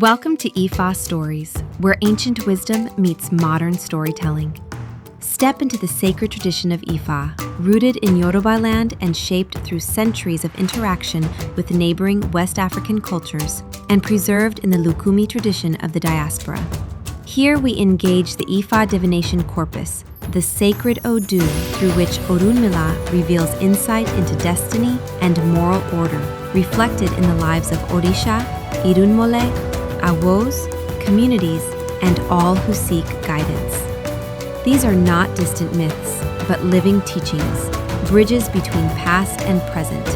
Welcome to Ifa Stories, where ancient wisdom meets modern storytelling. Step into the sacred tradition of Ifa, rooted in Yoruba land and shaped through centuries of interaction with neighboring West African cultures and preserved in the Lukumi tradition of the diaspora. Here we engage the Ifa divination corpus, the sacred Odu through which Òrúnmìlà reveals insight into destiny and moral order, reflected in the lives of Òrìṣà, Irúnmọlẹ̀, Awos, communities, and all who seek guidance. These are not distant myths, but living teachings, bridges between past and present,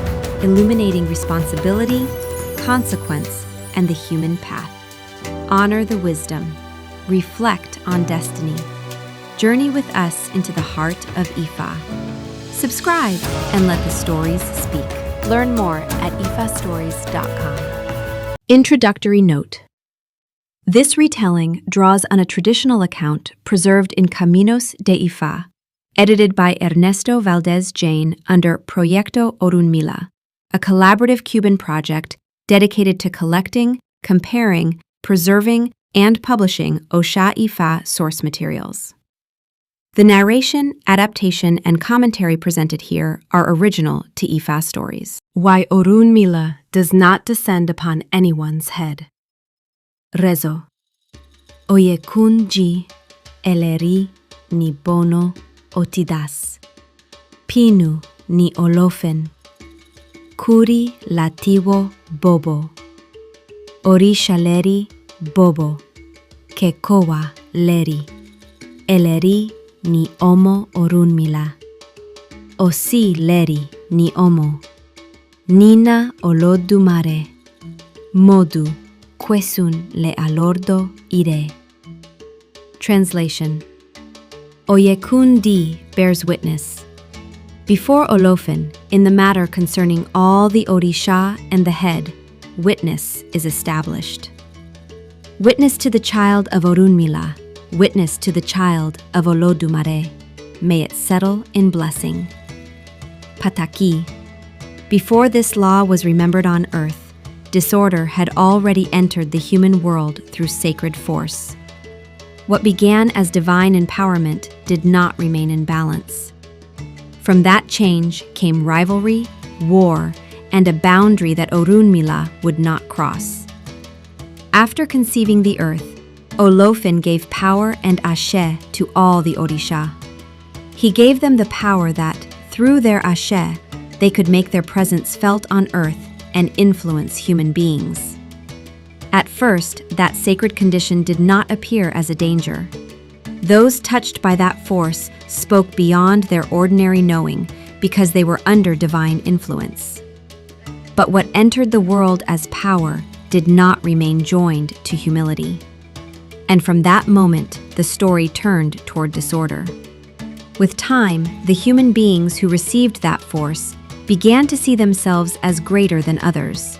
illuminating responsibility, consequence, and the human path. Honor the wisdom. Reflect on destiny. Journey with us into the heart of Ifa. Subscribe and let the stories speak. Learn more at ifastories.com. Introductory note. This retelling draws on a traditional account preserved in Caminos de Ifa, edited by Ernesto Valdez Jain under Proyecto Òrúnmìlà, a collaborative Cuban project dedicated to collecting, comparing, preserving, and publishing Òrìṣà Ifa source materials. The narration, adaptation, and commentary presented here are original to Ifa Stories. Why Òrúnmìlà does not descend upon anyone's head. Rezo. Oyekun ji eleri ni bono otidas. Pinu ni Olófin. Kuri latiwo bobo. Òrìṣà leri bobo. Kekowa leri. Eleri ni omo Òrúnmìlà. Osi leri ni omo. Nina Olódùmarè. Modu quesun le alordo ire. Translation. Oyekun di bears witness. Before Olófin, in the matter concerning all the Òrìṣà and the head, witness is established. Witness to the child of Òrúnmìlà, witness to the child of Olódùmarè. May it settle in blessing. Pataki. Before this law was remembered on earth, disorder had already entered the human world through sacred force. What began as divine empowerment did not remain in balance. From that change came rivalry, war, and a boundary that Òrúnmìlà would not cross. After conceiving the earth, Olófin gave power and ashe to all the Òrìṣà. He gave them the power that, through their ashe, they could make their presence felt on earth and influence human beings. At first, that sacred condition did not appear as a danger. Those touched by that force spoke beyond their ordinary knowing because they were under divine influence. But what entered the world as power did not remain joined to humility. And from that moment, the story turned toward disorder. With time, the human beings who received that force began to see themselves as greater than others.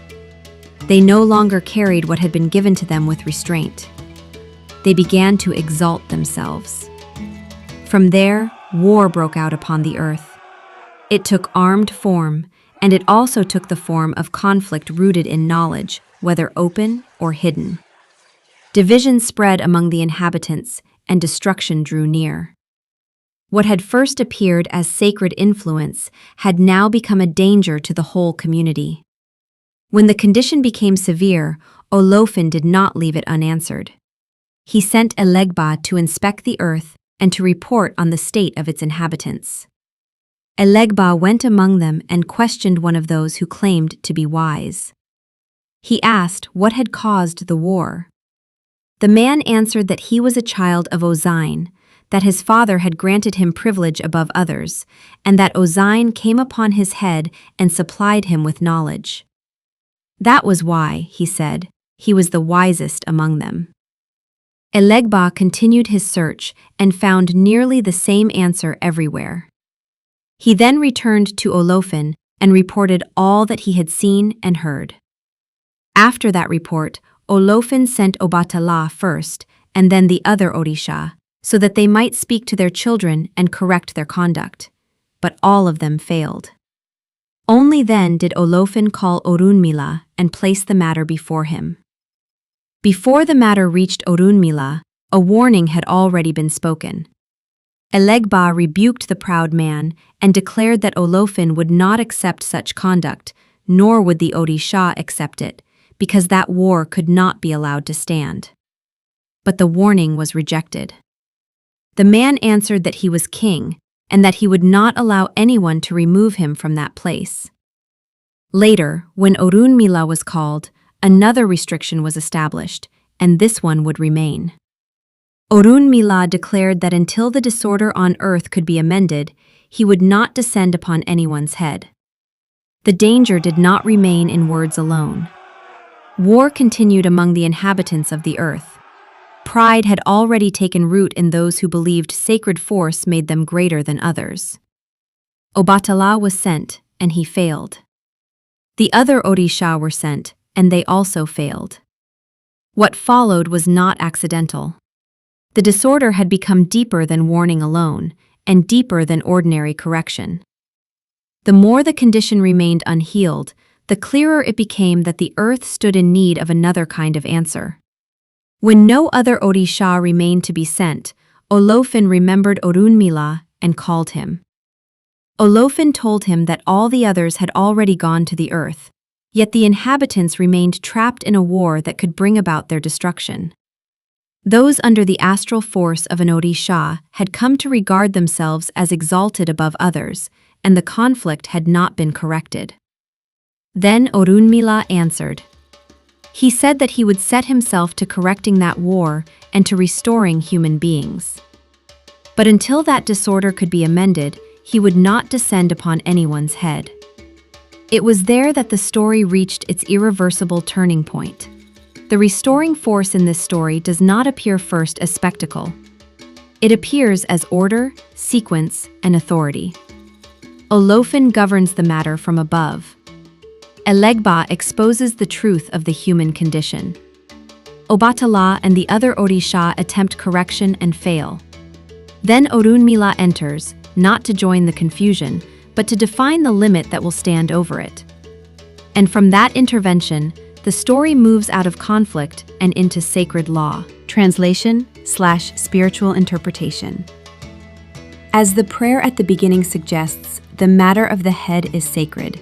They no longer carried what had been given to them with restraint. They began to exalt themselves. From there, war broke out upon the earth. It took armed form, and it also took the form of conflict rooted in knowledge, whether open or hidden. Division spread among the inhabitants, and destruction drew near. What had first appeared as sacred influence had now become a danger to the whole community. When the condition became severe, Olófin did not leave it unanswered. He sent Elegba to inspect the earth and to report on the state of its inhabitants. Elegba went among them and questioned one of those who claimed to be wise. He asked what had caused the war. The man answered that he was a child of Òrìṣà, that his father had granted him privilege above others, and that Òrìṣà came upon his head and supplied him with knowledge. That was why, he said, he was the wisest among them. Elegba continued his search and found nearly the same answer everywhere. He then returned to Olófin and reported all that he had seen and heard. After that report, Olófin sent Obatala first, and then the other Òrìṣà, so that they might speak to their children and correct their conduct. But all of them failed. Only then did Olófin call Òrúnmìlà and place the matter before him. Before the matter reached Òrúnmìlà, a warning had already been spoken. Elegba rebuked the proud man and declared that Olófin would not accept such conduct, nor would the Òrìṣà accept it, because that war could not be allowed to stand. But the warning was rejected. The man answered that he was king, and that he would not allow anyone to remove him from that place. Later, when Òrúnmìlà was called, another restriction was established, and this one would remain. Òrúnmìlà declared that until the disorder on earth could be amended, he would not descend upon anyone's head. The danger did not remain in words alone. War continued among the inhabitants of the earth. Pride had already taken root in those who believed sacred force made them greater than others. Ọbàtálá was sent, and he failed. The other Òrìṣà were sent, and they also failed. What followed was not accidental. The disorder had become deeper than warning alone, and deeper than ordinary correction. The more the condition remained unhealed, the clearer it became that the earth stood in need of another kind of answer. When no other Òrìṣà remained to be sent, Olófin remembered Òrúnmìlà and called him. Olófin told him that all the others had already gone to the earth, yet the inhabitants remained trapped in a war that could bring about their destruction. Those under the astral force of an Òrìṣà had come to regard themselves as exalted above others, and the conflict had not been corrected. Then Òrúnmìlà answered. He said that he would set himself to correcting that war and to restoring human beings. But until that disorder could be amended, he would not descend upon anyone's head. It was there that the story reached its irreversible turning point. The restoring force in this story does not appear first as spectacle. It appears as order, sequence, and authority. Olófin governs the matter from above. Elegba exposes the truth of the human condition. Ọbàtálá and the other Òrìṣà attempt correction and fail. Then Òrúnmìlà enters, not to join the confusion, but to define the limit that will stand over it. And from that intervention, the story moves out of conflict and into sacred law. Translation/spiritual interpretation. As the prayer at the beginning suggests, the matter of the head is sacred.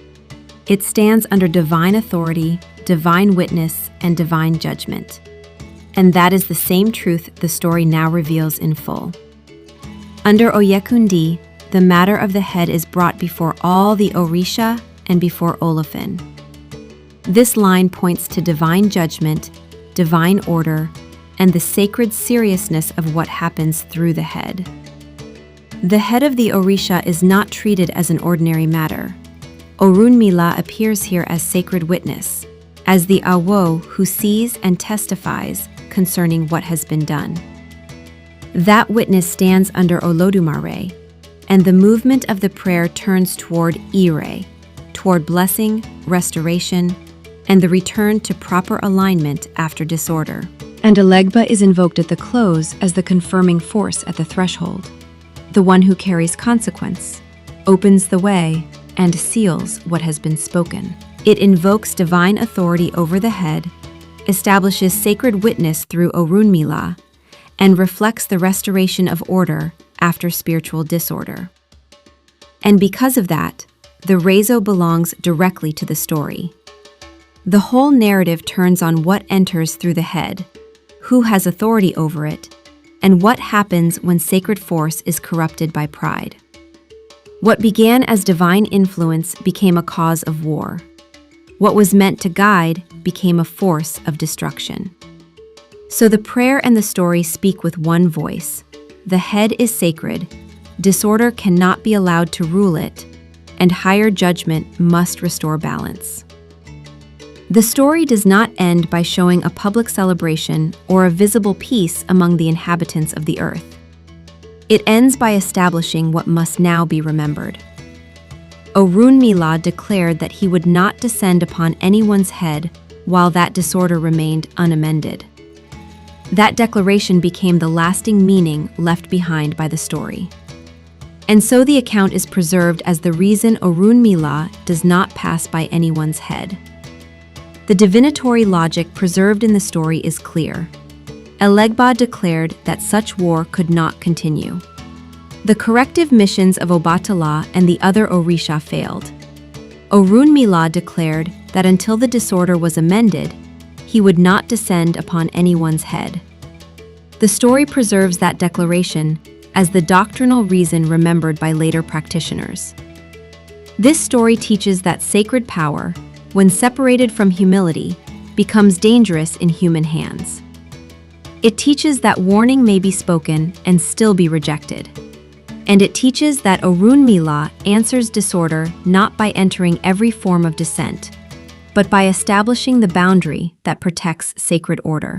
It stands under divine authority, divine witness, and divine judgment. And that is the same truth the story now reveals in full. Under Oyekun, the matter of the head is brought before all the Òrìṣà and before Olófin. This line points to divine judgment, divine order, and the sacred seriousness of what happens through the head. The head of the Òrìṣà is not treated as an ordinary matter. Òrúnmìlà appears here as sacred witness, as the Awo who sees and testifies concerning what has been done. That witness stands under Olódùmarè, and the movement of the prayer turns toward Ire, toward blessing, restoration, and the return to proper alignment after disorder. And Elegba is invoked at the close as the confirming force at the threshold, the one who carries consequence, opens the way, and seals what has been spoken. It invokes divine authority over the head, establishes sacred witness through Òrúnmìlà, and reflects the restoration of order after spiritual disorder. And because of that, the rezo belongs directly to the story. The whole narrative turns on what enters through the head, who has authority over it, and what happens when sacred force is corrupted by pride. What began as divine influence became a cause of war. What was meant to guide became a force of destruction. So the prayer and the story speak with one voice. The head is sacred, disorder cannot be allowed to rule it, and higher judgment must restore balance. The story does not end by showing a public celebration or a visible peace among the inhabitants of the earth. It ends by establishing what must now be remembered. Òrúnmìlà declared that he would not descend upon anyone's head while that disorder remained unamended. That declaration became the lasting meaning left behind by the story. And so the account is preserved as the reason Òrúnmìlà does not pass by anyone's head. The divinatory logic preserved in the story is clear. Elegba declared that such war could not continue. The corrective missions of Obatala and the other Òrìṣà failed. Òrúnmìlà declared that until the disorder was amended, he would not descend upon anyone's head. The story preserves that declaration as the doctrinal reason remembered by later practitioners. This story teaches that sacred power, when separated from humility, becomes dangerous in human hands. It teaches that warning may be spoken and still be rejected. And it teaches that Òrúnmìlà answers disorder not by entering every form of dissent, but by establishing the boundary that protects sacred order.